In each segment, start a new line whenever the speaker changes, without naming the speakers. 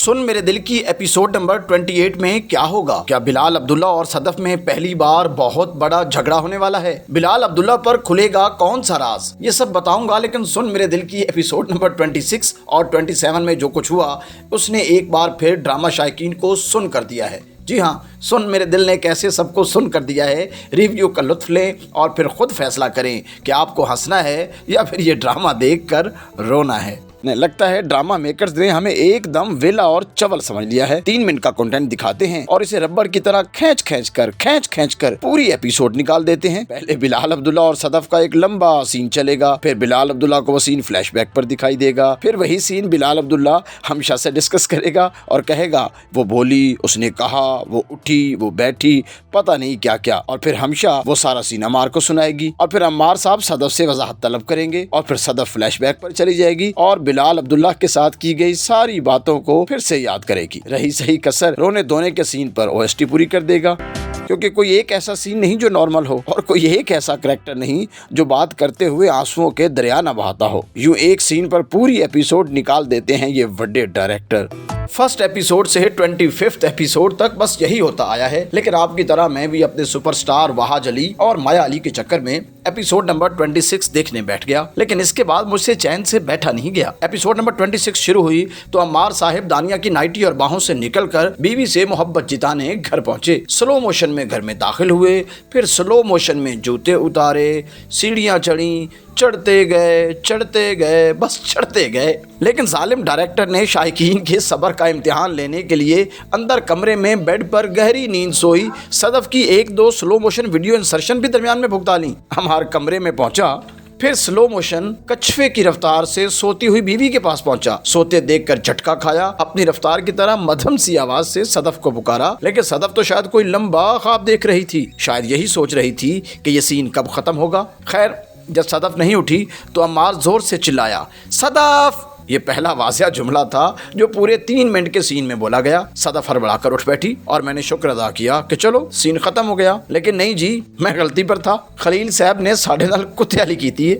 सुन मेरे दिल की एपिसोड नंबर 28 में क्या होगा? क्या बिलाल अब्दुल्ला और सदफ में पहली बार बहुत बड़ा झगड़ा होने वाला है? बिलाल अब्दुल्ला पर खुलेगा कौन सा राज? ये सब बताऊंगा, लेकिन सुन मेरे दिल की एपिसोड नंबर 26 और 27 में जो कुछ हुआ उसने एक बार फिर ड्रामा शायकीन को सुन कर दिया है। जी हाँ, सुन मेरे दिल ने कैसे सबको सुन कर दिया है। रिव्यू का लुत्फ लें और फिर खुद फैसला करें कि आपको हंसना है या फिर ये ड्रामा देखकर रोना है। लगता है ड्रामा मेकर्स ने हमें एकदम वेला और चवल समझ लिया है। 3 मिनट का कंटेंट दिखाते हैं और इसे रबर की तरह खींच खींच कर पूरी एपिसोड निकाल देते हैं। पहले बिलाल अब्दुल्ला और सदफ का एक लंबा सीन चलेगा, फिर बिलाल अब्दुल्ला को वो सीन फ्लैशबैक पर दिखाई देगा, फिर वही सीन बिलाल अब्दुल्ला हमशा से डिस्कस करेगा और कहेगा वो बोली, उसने कहा, वो उठी, वो बैठी, पता नहीं क्या क्या, और फिर हमशा वो सारा सीन अम्मार को सुनाएगी और फिर अम्मार साहब सदफ से वजाहत तलब करेंगे और फिर सदफ फ्लैशबैक पर चली जाएगी और बिलाल अब्दुल्ला के साथ की गई सारी बातों को फिर से याद करेगी। रही सही कसर रोने धोने के सीन पर ओएसटी पूरी कर देगा, क्योंकि कोई एक ऐसा सीन नहीं जो नॉर्मल हो और कोई एक ऐसा करैक्टर नहीं जो बात करते हुए आंसुओं के दरिया न बहाता हो। यूं एक सीन पर पूरी एपिसोड निकाल देते हैं ये बड़े डायरेक्टर। फर्स्ट एपिसोड से 25th एपिसोड तक बस यही होता आया है, लेकिन आपकी तरह मैं भी अपने सुपरस्टार वहाज अली और माया अली के चक्कर में एपिसोड नंबर 26 देखने बैठ गया, लेकिन इसके बाद मुझसे चैन से बैठा नहीं गया। एपिसोड नंबर 26 शुरू हुई तो अम्मार साहिब दानिया की नाइटी और बाहों से निकलकर बीवी से मोहब्बत जिताने घर पहुंचे। स्लो मोशन में घर में दाखिल हुए, फिर स्लो मोशन में जूते उतारे, सीढ़ियां चढ़ी, चढ़ते गए बस चढ़ते गए। लेकिन जालिम डायरेक्टर ने शायकीन के सब्र का इम्तिहान लेने के लिए अंदर कमरे में बेड पर गहरी नींद सोई सदफ की 1-2 स्लो मोशन वीडियो इंसर्शन भी दरमियान में भुगता ली। हमारे कमरे में पहुंचा, फिर स्लो मोशन कछुए की रफ्तार से सोती हुई बीवी के पास पहुंचा। सोते देखकर झटका खाया, अपनी रफ्तार की तरह मध्यम सी आवाज से सदफ को पुकारा, लेकिन सदफ तो शायद कोई लंबा ख्वाब देख रही थी, शायद यही सोच रही थी कि ये सीन कब खत्म होगा। खैर, जब सदफ नहीं उठी तो अम्मार जोर से चिल्लाया, सदफ! ये पहला वाज़िया जुमला था जो पूरे 3 मिनट के सीन में बोला गया। सदफ हड़बड़ा कर उठ बैठी और मैंने शुक्र अदा किया कि चलो सीन खत्म हो गया, लेकिन नहीं जी, मैं गलती पर था। खलील साहब ने 9.5 कुत्ते वाली की थी।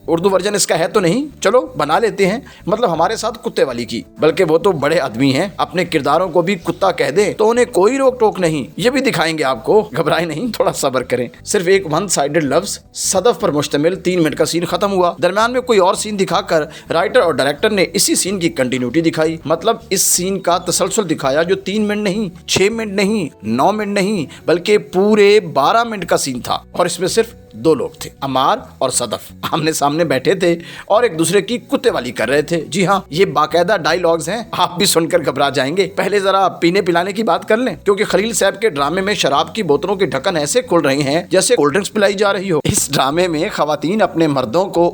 उर्दू वर्जन इसका है तो नहीं, चलो बना लेते हैं, मतलब हमारे साथ कुत्ते वाली की। बल्कि वो तो बड़े आदमी हैं, अपने किरदारों को भी कुत्ता कह दें तो उन्हें कोई रोक टोक नहीं। ये भी दिखाएंगे आपको, घबराए नहीं, थोड़ा सब्र करें। सिर्फ एक वन साइडेड लफ्ज सदफ पर मुश्तमिल 3 मिनट का सीन खत्म हुआ। दरम्यान में कोई और सीन दिखाकर राइटर और डायरेक्टर ने इसी सीन की कंटिन्यूटी दिखाई, मतलब इस सीन का तसलसल दिखाया जो 3 मिनट नहीं, 6 मिनट नहीं, 9 मिनट नहीं, बल्कि पूरे 12 मिनट का सीन था। और इसमें सिर्फ 2 लोग थे, अम्मार और सदफ, आमने सामने बैठे थे और एक दूसरे की कुत्ते वाली कर रहे थे। जी हाँ, ये बाकायदा डायलॉग्स हैं, आप भी सुनकर घबरा जाएंगे। पहले जरा पीने पिलाने की बात कर लें, क्योंकि खलील साहब के ड्रामे में शराब की बोतलों की ढक्कन ऐसे खुल रही हैं जैसे कोल्ड ड्रिंक्स पिलाई जा रही हो। इस ड्रामे में खवातीन अपने मर्दों को,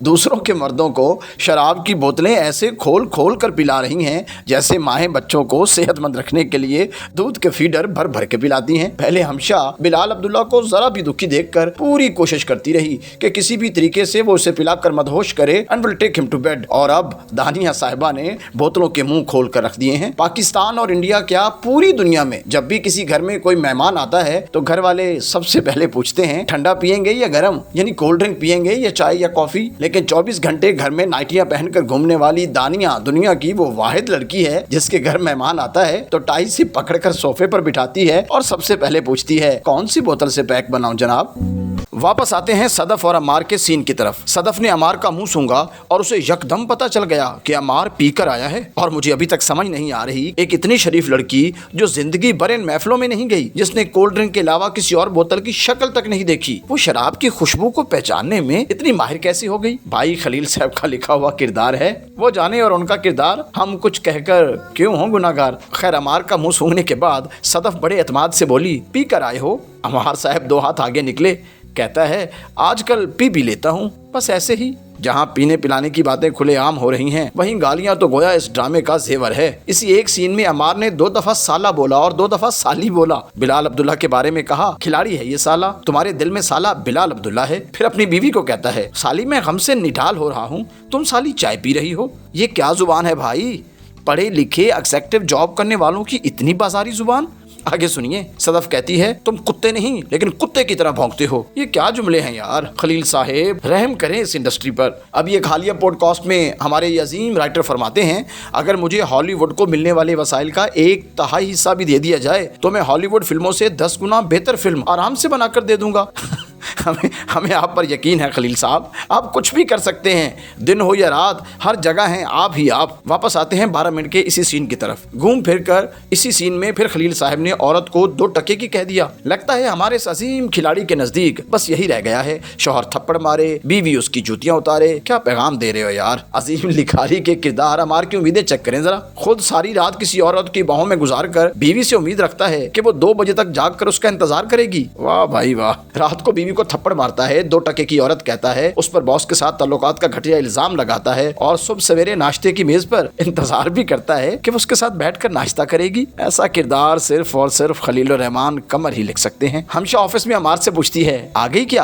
दूसरों के मर्दों को शराब की बोतलें ऐसे खोल खोल कर पिला रही हैं जैसे माएँ बच्चों को सेहतमंद रखने के लिए दूध के फीडर भर भर के पिलाती हैं। पहले हमशा बिलाल अब्दुल्ला को जरा भी दुखी देखकर पूरी कोशिश करती रही कि किसी भी तरीके से वो उसे पिलाकर मदहोश करे and will take him to bed. और अब दानिया साहिबा ने बोतलों के मुंह खोल कर रख दिए हैं। पाकिस्तान और इंडिया क्या पूरी दुनिया में जब भी किसी घर में कोई मेहमान आता है तो घर वाले सबसे पहले पूछते हैं ठंडा पियेंगे या गर्म, यानी कोल्ड ड्रिंक पियेंगे या चाय या कॉफी। लेकिन 24 घंटे घर में नाइटियां पहनकर घूमने वाली दानिया दुनिया की वो वाहिद लड़की है जिसके घर मेहमान आता है तो टाई से पकड़कर सोफे पर बिठाती है और सबसे पहले पूछती है कौन सी बोतल से पैक बनाऊं जनाब। वापस आते हैं सदफ और अम्मार के सीन की तरफ। सदफ ने अम्मार का मुंह सूंघा और उसे यकदम पता चल गया कि अम्मार पीकर आया है। और मुझे अभी तक समझ नहीं आ रही, एक इतनी शरीफ लड़की जो जिंदगी भर इन महफिलों में नहीं गई, जिसने कोल्ड ड्रिंक के अलावा किसी और बोतल की शक्ल तक नहीं देखी, वो शराब की खुशबू को पहचानने में इतनी माहिर कैसी हो गई। भाई खलील साहब का लिखा हुआ किरदार है, वो जाने और उनका किरदार हम कुछ कहकर क्यों हो गुनाहगार। खैर, अम्मार का मुंह सूंघने के बाद सदफ बड़े एतमाद से बोली, पी कर आए हो? अम्मार साहब 2 हाथ आगे निकले, कहता है आजकल पी लेता हूँ, बस ऐसे ही। जहाँ पीने पिलाने की बातें खुलेआम हो रही हैं, वहीं गालियां तो गोया इस ड्रामे का जेवर है। इसी एक सीन में अम्मार ने 2 दफा साला बोला और 2 दफा साली बोला। बिलाल अब्दुल्ला के बारे में कहा, खिलाड़ी है ये साला, तुम्हारे दिल में साला बिलाल अब्दुल्ला है। फिर अपनी बीवी को कहता है, साली मैं गम से निढाल हो रहा हूँ, तुम साली चाय पी रही हो। ये क्या जुबान है भाई? पढ़े लिखे एग्जेक्टिव जॉब करने वालों की इतनी बाजारी जुबान। आगे सुनिए। सदफ कहती है, तुम कुत्ते नहीं लेकिन कुत्ते की तरह भौंकते हो। ये क्या जुमले हैं यार। खलील साहेब रहम करें इस इंडस्ट्री पर। अब ये हालिया पॉडकास्ट में हमारे ये अजीम राइटर फरमाते हैं, अगर मुझे हॉलीवुड को मिलने वाले वसाइल का 1/3 हिस्सा भी दे दिया जाए तो मैं हॉलीवुड फिल्मों से 10 गुना बेहतर फिल्म आराम से बनाकर दे दूंगा। हमें आप पर यकीन है खलील साहब, आप कुछ भी कर सकते हैं, दिन हो या रात, हर जगह हैं आप ही आप। वापस आते हैं 12 मिनट के इसी सीन की तरफ। घूम फिर कर इसी सीन में फिर खलील साहब ने औरत को 2 टके की कह दिया। लगता है हमारे इस अजीम खिलाड़ी के नजदीक बस यही रह गया है, शौहर थप्पड़ मारे, बीवी उसकी जूतियां उतारे। क्या पैगाम दे रहे हो यार। अजीम लिखारी के किरदार हमार की उम्मीदें चेक करें जरा। खुद सारी रात किसी औरत की बाहों में गुजार कर बीवी से उम्मीद रखता है कि वो 2 बजे तक जाग कर उसका इंतजार करेगी। वाह भाई वाह। रात को बीवी को थप्पड़ मारता है, 2 टके की औरत कहता है, उस पर बॉस के साथ ताल्लुकात का घटिया इल्जाम लगाता है और सुबह सवेरे नाश्ते की मेज पर इंतजार भी करता है कि वो उसके साथ बैठकर नाश्ता करेगी। ऐसा किरदार सिर्फ और सिर्फ खलीलुर रहमान कमर ही लिख सकते हैं। हमेशा ऑफिस में अमार से पूछती है, आ गई क्या?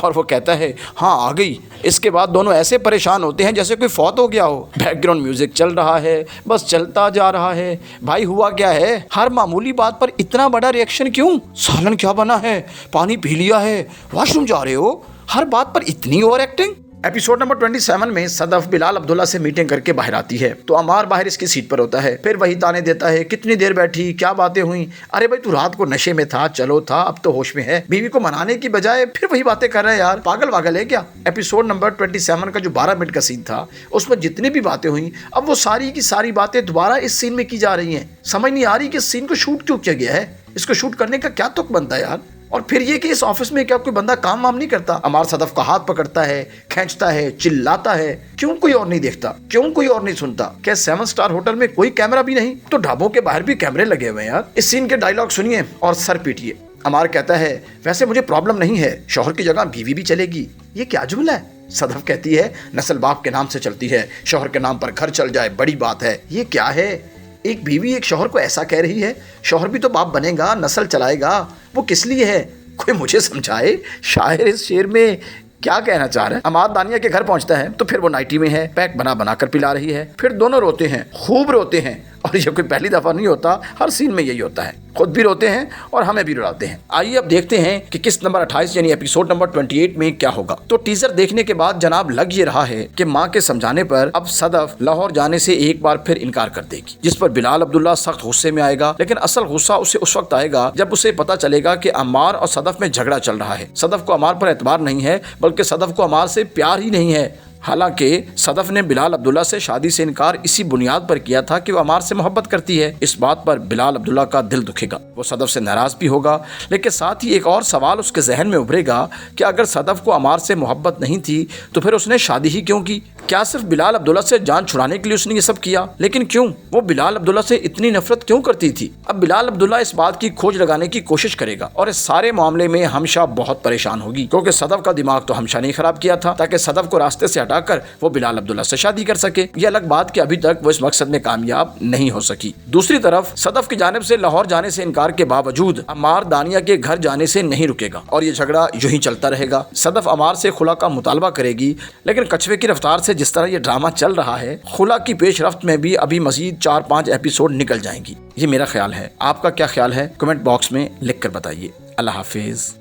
और वो कहता है, हाँ आ गई। इसके बाद दोनों ऐसे परेशान होते हैं जैसे कोई फौत हो गया हो। बैकग्राउंड म्यूजिक चल रहा है, बस चलता जा रहा है। भाई हुआ क्या है? हर मामूली बात पर इतना बड़ा रिएक्शन क्यों? सालन क्या बना है? पानी पी लिया है? वॉशरूम जा रहे हो? हर बात पर इतनी ओवर एक्टिंग। एपिसोड नंबर 27 में सदफ बिलाल अब्दुल्ला से मीटिंग करके बाहर आती है तो अमार बाहर इसकी सीट पर होता है। फिर वही ताने देता है, कितनी देर बैठी, क्या बातें हुई? अरे भाई तू रात को नशे में था, चलो था, अब तो होश में है। बीवी को मनाने की बजाय फिर वही बातें कर रहा है यार, पागल वागल है क्या? एपिसोड नंबर 27 का जो 12 मिनट का सीन था उसमें जितनी भी बातें हुई, अब वो सारी की सारी बातें दोबारा इस सीन में की जा रही है। समझ नहीं आ रही कि इस सीन को शूट क्यों किया गया है। इसको शूट करने का क्या तुक बनता है यार। और फिर ये कि इस ऑफिस में क्या कोई बंदा काम वाम नहीं करता? अमार सदफ का हाथ पकड़ता है, खींचता है, चिल्लाता है। क्यों कोई और नहीं देखता? क्यों कोई और नहीं सुनता? क्या 7 स्टार होटल में कोई कैमरा भी नहीं? तो ढाबों के बाहर भी कैमरे लगे हुए हैं यार। इस सीन के डायलॉग सुनिए और सर पीटिए। अमार कहता है, वैसे मुझे प्रॉब्लम नहीं है, शौहर की जगह बीवी भी चलेगी। ये क्या जुमला है? सदफ कहती है, नस्ल बाप के नाम से चलती है, शौहर के नाम पर घर चल जाए बड़ी बात है। ये क्या है? एक बीवी एक शौहर को ऐसा कह रही है। शौहर भी तो बाप बनेगा, नस्ल चलाएगा। वो किस लिए है? कोई मुझे समझाए, शायर इस शेर में क्या कहना चाह रहा है। अमार दानिया के घर पहुंचता है तो फिर वो नाइटी में है, पैक बना बना कर पिला रही है। फिर दोनों रोते हैं, खूब रोते हैं। और ये कोई पहली दफा नहीं होता, हर सीन में यही होता है। खुद भी रोते हैं और हमें भी रुलाते हैं। आइए अब देखते हैं कि किस नंबर 28 यानी एपिसोड नंबर 28 में क्या होगा। तो टीजर देखने के बाद जनाब लग ये रहा है कि माँ के समझाने पर अब सदफ लाहौर जाने से एक बार फिर इनकार कर देगी, जिस पर बिलाल अब्दुल्ला सख्त गुस्से में आएगा। लेकिन असल गुस्सा उसे उस वक्त आएगा जब उसे पता चलेगा कि अमार और सदफ में झगड़ा चल रहा है। सदफ को अमार पर एतबार नहीं है, बल्कि सदफ को अमार से प्यार ही नहीं है। हालांकि सदफ ने बिलाल अब्दुल्ला से शादी से इनकार इसी बुनियाद पर किया था कि वो अमार से मोहब्बत करती है। इस बात पर बिलाल अब्दुल्ला का दिल दुखेगा, वो सदफ से नाराज भी होगा। लेकिन साथ ही एक और सवाल उसके जहन में उभरेगा कि अगर सदफ को अमार से मोहब्बत नहीं थी तो फिर उसने शादी ही क्यों की? क्या सिर्फ बिलाल अब्दुल्ला से जान छुड़ाने के लिए उसने ये सब किया? लेकिन क्यों? वो बिलाल अब्दुल्ला से इतनी नफरत क्यों करती थी? अब बिलाल अब्दुल्ला इस बात की खोज लगाने की कोशिश करेगा और इस सारे मामले में हमशा बहुत परेशान होगी, क्योंकि सदफ का दिमाग तो हमशा ने खराब किया था ताकि सदफ को रास्ते से हटाकर वो बिलाल अब्दुल्ला से शादी कर सके। ये अलग बात कि अभी तक वो इस मकसद में कामयाब नहीं हो सकी। दूसरी तरफ सदफ की जानिब से लाहौर जाने से इनकार के बावजूद अमार दानिया के घर जाने से नहीं रुकेगा और ये झगड़ा यूं ही चलता रहेगा। सदफ अमार से खुला का मुतालबा करेगी, लेकिन कछुए की रफ्तार से जिस तरह ये ड्रामा चल रहा है, खुला की पेशरफ्त में भी अभी मजीद 4-5 एपिसोड निकल जाएंगी। ये मेरा ख्याल है। आपका क्या ख्याल है? कमेंट बॉक्स में लिख कर बताइए। अल्लाह हाफिज।